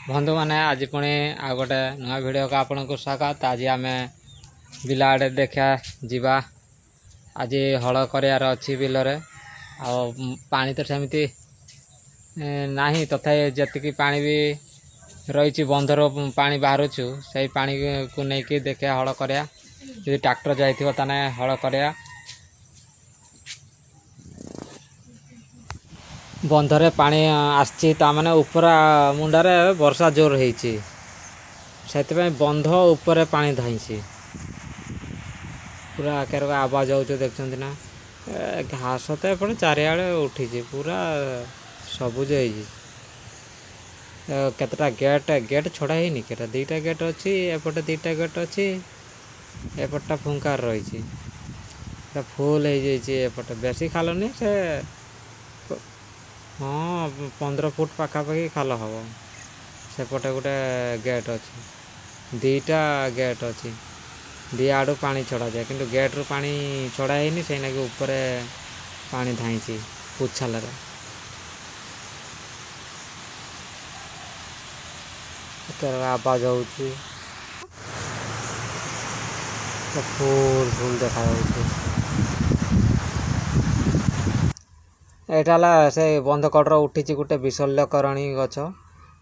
बंधु मैंने आज पुणी आ गोटे नुआ भिडियो का आपन को स्वागत। आज आम बिल आड़े देखा जीवा आज हल करार अच्छी बिलरे पानी तो सेमती नहीं तथापि जी पानी भी रही बंधर पानी बाहर से पानी को लेकिन देखा हल करा जी ट्रैक्टर जाइए ताने हल करा बंधरे पानी आसी ताने ऊपर मुंडारे वर्षा जोर होती से बंध ऊपर पानी धाई पूरा आकार आवाज हो देखते ना घास तो एपटे चारिआडे उठी पूरा सबुज केतटा गेट गेट छड़ा है केटा दीटा गेट अच्छी एपटे दीटा गेट अच्छी एपटा फुंकार रही फुल हो जापटे बेसी खाल नहीं से हाँ 15 फुट पाखापाखि खाल हम सेपटे गोटे गेट अच्छी दीटा गेट अच्छी दी आड़ू पानी छड़ा जाए किंतु गेट रु पानी छड़ा है से ना ऊपर पानी धाई पुछाल आवाज हो फुल फुल देखा यहाँ से बंध कड़र उठी गोटे विशल्यकरणी गछ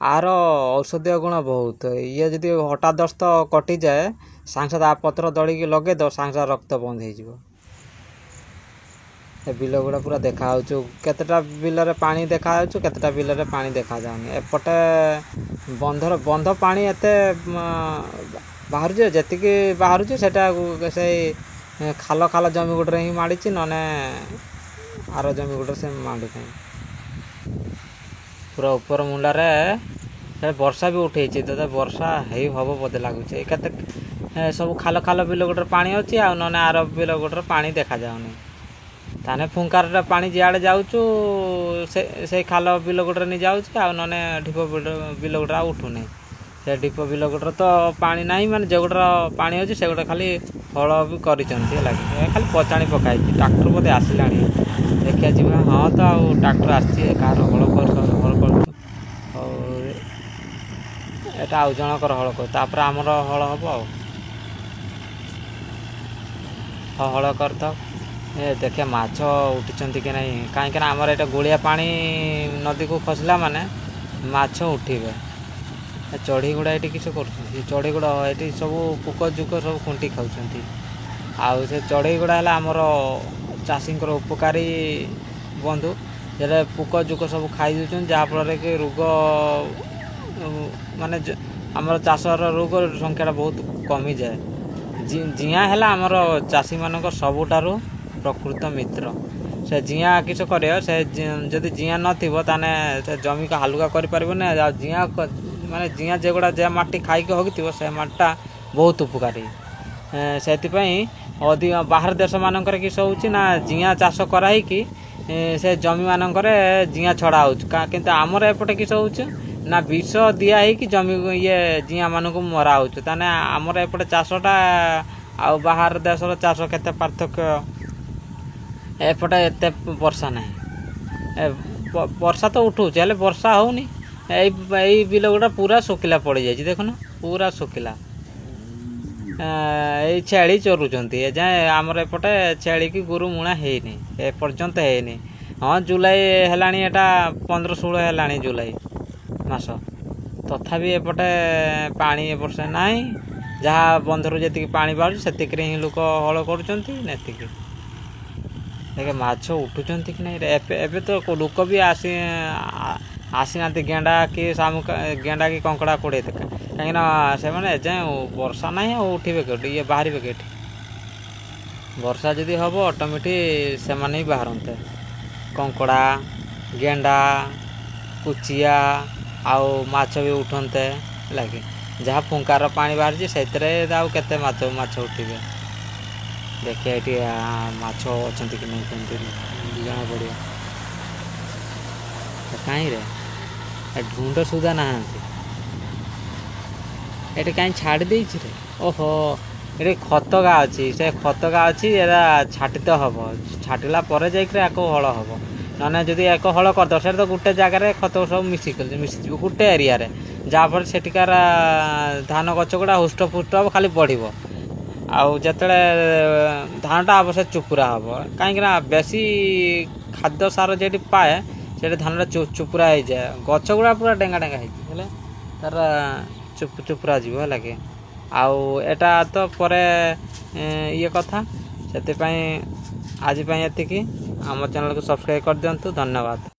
आर औषधीय गुण बहुत ये जदि हठादस्त कटि जाए सांगे आ पत्र दड़ी लगे दो सांगे रक्त बंद हो बिल गुड़ा पूरा देखा केतेटा बिल पानी देखा केतेटा बिल पानी देखा जाऊनी एपटे बंधर बंध पानी एत बाहर जी बाहर से खाल खाल जमी गुड़े ही माड़ी नने आर जमी गुड़े से माड़ी पूरा ऊपर मुंडारे वर्षा भी उठे तो वर्षा हम बोधे लगुच सब खाल खाल बिल गुटर पानी अच्छी आ ना आर बिल गुटर पानी देखा जाऊनी ताने फुंकार पानी जियाड़े जाऊचु से खाल बिल गुटर नहीं जाऊँ आ ना ढीप बिल गुटर उठुनी से ढीप बिल गुटर तो पानी ना माने जो गुटर पानी अच्छी से गोटे खाली हल भी कर खाली पचाणी पकाई ट्रैक्टर बोधे आसला देखिए जी हाँ तो ट्रैक्टर आसी कार हल कर एटा आउ जनकर हल कर आमर हल हम हल कर देखिए माछ उठी कि नहीं कहीं आमर ये गोलिया पानी नदी को खसला माने माछ उठे चढ़ी गुड़ा ये किस कर चढ़ी गुड़ा ये सब पुक जुक सब खुंटी खाऊँ आउ से चढ़ई गुड़ा है आमर चाषी उपकारी बंधु जे पुक जुक सब खाई दूसरी जहाँफल कि रोग माने आमर चाषर रोग संख्या बहुत कमी जाए जिया है आमर चाषी मान सबुठारु प्रकृत मित्र से जिया किस कर जदि जिया नाने से जमी को हालुका कर जिया माने जिया जेगुड़ा जे माटी खाई होगी से माटा बहुत उपकारी से अधिक बाहर देश मानकर किस होना जिया चाष कराई कि से जमी मानक जिया छड़ा हो किंतु आमर एपटे किस हो ना विष दिया कि जमी ये जिया मानक मरा हो ताने आमर एपटे चाषटा आ बाहर देशर चाष केते पार्थक्य एपटे एत वर्षा ना वर्षा तो उठूचे वर्षा होनी यही बिल गुड़ा पूरा शुखिला पड़ जाए देखुन पूरा शुखिला ये छेली चरुंच जाए आमर एपटे छेली की गुरु मुणा है एपर्यंत है हाँ जुलाई है 15-16 है जुलाई मास तथापि एपटे पानी एपर्ष ना जहाँ बंधर जी पानी बाहर से ही लोक हल कर देखे माछ उठुं कि नहीं एबे तो लोक भी आसीना गेंडा कि शामुक गेंडा कि कंकड़ा कोड़े देखा कहीं से मैंने वर्षा ना उठे कौटे ये बाहर कौटी वर्षा जदि हम ऑटोमेटिक से ही बाहरते कंकड़ा गेंडा कुचिया आउ माछ भी उठते लगे जहाँ फुंकार पानी बाहर से केते माछ उठे देखिए ये माछ अच्छा कि नहीं कमी जना पड़ा कहीं ढूंढ सुधा ना ये कहीं छाड़ी रे ओहो ये खतगा अच्छी से खतगा अच्छी छाटी तो हम छाटिला जाकर हल हम ना जदि एक हल करद से तो गोटे जगार खत सब मिसी गोटे एरिया ଯାହାଫଳରେ ସେଠିକାର ଧାନ ଗଛ ଗୁଡ଼ା ହୃଷ୍ଟପୁଷ୍ଟ ହେବ, ଖାଲି ବଢ଼ିବ। ଆଉ ଯେତେବେଳେ ଧାନଟା ହେବ ସେ ଚୁପୁରା ହେବ, କାହିଁକିନା ବେଶୀ ଖାଦ୍ୟ ସାର ଯେଠି ପାଏ ସେଠି ଧାନଟା ଚୁପୁରା ହେଇଯାଏ। ଗଛ ଗୁଡ଼ା ପୁରା ଡେଙ୍ଗା ଡେଙ୍ଗା ହେଇଛି ହେଲେ ତାର ଚୁପୁରା ଯିବ ହେଲା କି। ଆଉ ଏଟା ତ ପରେ ଇଏ କଥା, ସେଥିପାଇଁ ଆଜି ପାଇଁ ଏତିକି। ଆମ ଚ୍ୟାନେଲକୁ ସବସ୍କ୍ରାଇବ୍ କରିଦିଅନ୍ତୁ। ଧନ୍ୟବାଦ।